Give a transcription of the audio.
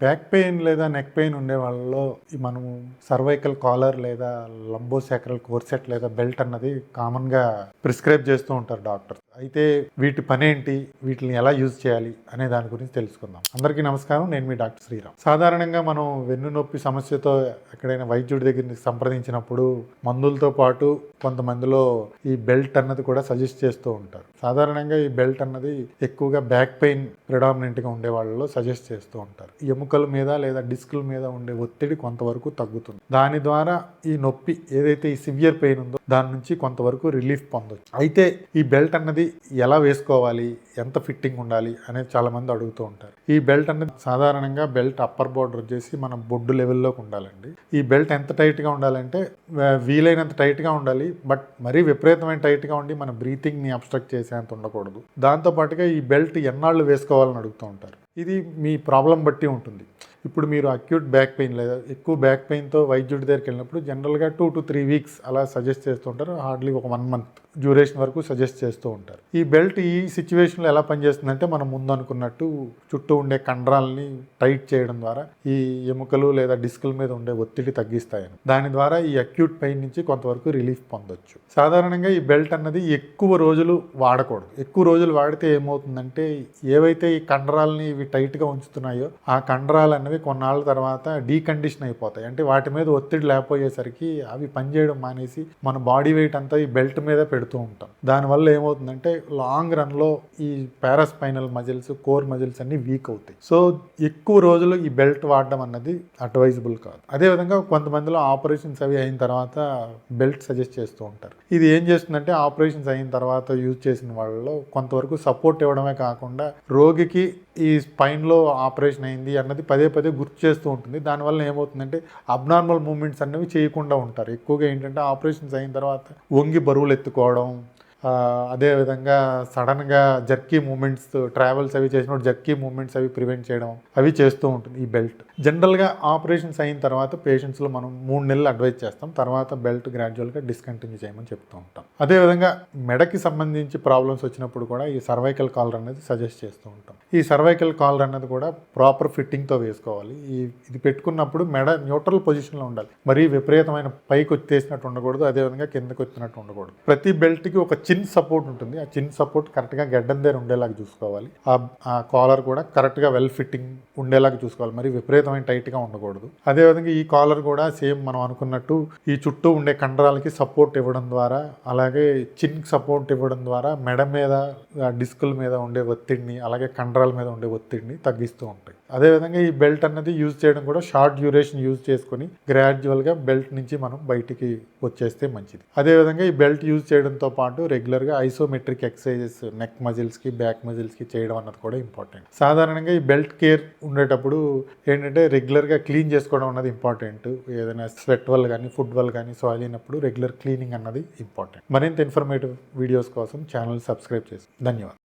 Back pain లేదా neck pain ఉండే వాళ్ళలో మనము సర్వైకల్ కాలర్ లేదా లంబోసాక్రల్ కోర్సెట్ లేదా బెల్ట్ అన్నది కామన్గా ప్రిస్క్రైబ్ చేస్తూ ఉంటారు డాక్టర్స్. అయితే వీటి పని ఏంటి, వీటిని ఎలా యూజ్ చేయాలి అనే దాని గురించి తెలుసుకుందాం. అందరికీ నమస్కారం, నేను మీ డాక్టర్ శ్రీరామ్. సాధారణంగా మనం వెన్నునొప్పి సమస్యతో ఎక్కడైనా వైద్యుడి దగ్గర సంప్రదించినప్పుడు మందులతో పాటు కొంతమందిలో ఈ బెల్ట్ అన్నది కూడా సజెస్ట్ చేస్తూ ఉంటారు. సాధారణంగా ఈ బెల్ట్ అన్నది ఎక్కువగా బ్యాక్ పెయిన్ ప్రిడామినెంట్గా ఉండే వాళ్ళలో సజెస్ట్ చేస్తూ ఉంటారు. ఎముకల మీద లేదా డిస్కుల మీద ఉండే ఒత్తిడి కొంతవరకు తగ్గుతుంది. దాని ద్వారా ఈ నొప్పి ఏదైతే ఈ సివియర్ పెయిన్ ఉందో దాని నుంచి కొంతవరకు రిలీఫ్ పొందొచ్చు. అయితే ఈ బెల్ట్ అన్నది ఎలా వేసుకోవాలి, ఎంత ఫిట్టింగ్ ఉండాలి అనేది చాలా మంది అడుగుతూ ఉంటారు. ఈ బెల్ట్ అనేది సాధారణంగా బెల్ట్ అప్పర్ బోర్డర్ వచ్చేసి మన బొడ్డు లెవెల్లోకి ఉండాలండి. ఈ బెల్ట్ ఎంత టైట్గా ఉండాలంటే వీలైనంత టైట్గా ఉండాలి, బట్ మరీ విపరీతమైన టైట్గా ఉండి మన బ్రీతింగ్ని అబ్స్ట్రక్ట్ చేసేంత ఉండకూడదు. దాంతోపాటుగా ఈ బెల్ట్ ఎన్నాళ్ళు వేసుకోవాలని అడుగుతూ ఉంటారు. ఇది మీ ప్రాబ్లం బట్టి ఉంటుంది. ఇప్పుడు మీరు అక్యూట్ బ్యాక్ పెయిన్ లేదా ఎక్కువ బ్యాక్ పెయిన్తో వైద్యుడి దగ్గరికి వెళ్ళినప్పుడు జనరల్గా 2 to 3 weeks అలా సజెస్ట్ చేస్తూ ఉంటారు. హార్డ్లీ ఒక 1 month డ్యూరేషన్ వరకు సజెస్ట్ చేస్తూ ఉంటారు. ఈ బెల్ట్ ఈ సిచ్యువేషన్లో ఎలా పనిచేస్తుందంటే మనం ముందు అనుకున్నట్టు చుట్టూ ఉండే కండరాలని టైట్ చేయడం ద్వారా ఈ ఎముకలు లేదా డిస్కుల మీద ఉండే ఒత్తిడి తగ్గిస్తాయని, దాని ద్వారా ఈ అక్యూట్ పెయిన్ నుంచి కొంతవరకు రిలీఫ్ పొందొచ్చు. సాధారణంగా ఈ బెల్ట్ అన్నది ఎక్కువ రోజులు వాడకూడదు. ఎక్కువ రోజులు వాడితే ఏమవుతుందంటే ఏవైతే ఈ కండరాలని ఇవి టైట్గా ఉంచుతున్నాయో ఆ కండరాలు అనేవి కొన్నాళ్ళ తర్వాత డీకండిషన్ అయిపోతాయి. అంటే వాటి మీద ఒత్తిడి లేకపోయేసరికి అవి పనిచేయడం మానేసి మన బాడీ వెయిట్ అంతా ఈ బెల్ట్ మీద పెడుతూ ఉంటాం. దానివల్ల ఏమవుతుందంటే లాంగ్ రన్లో ఈ పారాస్పైనల్ మజిల్స్, కోర్ మజిల్స్ అన్ని వీక్ అవుతాయి. సో ఎక్కువ రోజులు ఈ బెల్ట్ వాడడం అన్నది అడ్వైజబుల్ కాదు. అదేవిధంగా కొంతమందిలో ఆపరేషన్స్ అవి అయిన తర్వాత బెల్ట్ సజెస్ట్ చేస్తూ ఉంటారు. ఇది ఏం చేస్తుందంటే ఆపరేషన్స్ అయిన తర్వాత యూజ్ చేసిన వాళ్ళలో కొంతవరకు సపోర్ట్ ఇవ్వడమే కాకుండా రోగికి ఈ స్పైన్లో ఆపరేషన్ అయింది అన్నది పదే పదే గుర్తు చేస్తూ ఉంటుంది. దానివల్ల ఏమవుతుందంటే అబ్నార్మల్ మూమెంట్స్ అన్నవి చేయకుండా ఉంటారు. ఎక్కువగా ఏంటంటే ఆపరేషన్స్ అయిన తర్వాత వంగి బరువులు ఎత్తుకోవడం, అదేవిధంగా సడన్గా జర్కీ మూమెంట్స్, ట్రావెల్స్ అవి చేసినప్పుడు జర్కీ మూమెంట్స్ అవి ప్రివెంట్ చేయడం అవి చేస్తూ ఉంటుంది ఈ బెల్ట్. జనరల్గా ఆపరేషన్స్ అయిన తర్వాత పేషెంట్స్లో మనం 3 నెలలు అడ్వైజ్ చేస్తాం. తర్వాత బెల్ట్ గ్రాడ్యువల్గా డిస్కంటిన్యూ చేయమని చెప్తూ ఉంటాం. అదేవిధంగా మెడకి సంబంధించి ప్రాబ్లమ్స్ వచ్చినప్పుడు కూడా ఈ సర్వైకల్ కాలర్ అనేది సజెస్ట్ చేస్తూ ఉంటాం. ఈ సర్వైకల్ కాలర్ అన్నది కూడా ప్రాపర్ ఫిట్టింగ్తో వేసుకోవాలి. ఇది పెట్టుకున్నప్పుడు మెడ న్యూట్రల్ పొజిషన్లో ఉండాలి. మరీ విపరీతమైన పైకి వచ్చేసినట్టు ఉండకూడదు, అదేవిధంగా కిందకి వచ్చినట్టు ఉండకూడదు. ప్రతి బెల్ట్కి ఒక చిన్ సపోర్ట్ ఉంటుంది. ఆ చిన్ సపోర్ట్ కరెక్ట్గా గడ్డం దగ్గర ఉండేలాగా చూసుకోవాలి. ఆ కాలర్ కూడా కరెక్ట్గా వెల్ ఫిట్టింగ్ ఉండేలాగా చూసుకోవాలి. మరి విపరీతమైన టైట్గా ఉండకూడదు. అదేవిధంగా ఈ కాలర్ కూడా సేమ్ మనం అనుకున్నట్టు ఈ చుట్టూ ఉండే కండరాలకి సపోర్ట్ ఇవ్వడం ద్వారా, అలాగే చిన్ సపోర్ట్ ఇవ్వడం ద్వారా మెడ మీద, డిస్కుల మీద ఉండే ఒత్తిడిని, అలాగే కండరాల మీద ఉండే ఒత్తిడిని తగ్గిస్తూ ఉంటాయి. అదేవిధంగా ఈ బెల్ట్ అన్నది యూజ్ చేయడం కూడా షార్ట్ డ్యూరేషన్ యూజ్ చేసుకుని గ్రాడ్యువల్గా బెల్ట్ నుంచి మనం బయటికి వచ్చేస్తే మంచిది. అదేవిధంగా ఈ బెల్ట్ యూజ్ చేయడంతో పాటు రెగ్యులర్గా ఐసోమెట్రిక్ ఎక్సర్సైజెస్ నెక్ మజిల్స్కి, బ్యాక్ మజిల్స్కి చేయడం అన్నది కూడా ఇంపార్టెంట్. సాధారణంగా ఈ బెల్ట్ కేర్ ఉండేటప్పుడు ఏంటంటే రెగ్యులర్గా క్లీన్ చేసుకోవడం అన్నది ఇంపార్టెంట్. ఏదైనా స్వెట్ వల్ల కానీ, ఫుడ్ వల్ల కానీ సాయిల్ అయినప్పుడు రెగ్యులర్ క్లీనింగ్ అన్నది ఇంపార్టెంట్. మరింత ఇన్ఫర్మేటివ్ వీడియోస్ కోసం ఛానల్ సబ్స్క్రైబ్ చేసి ధన్యవాదాలు.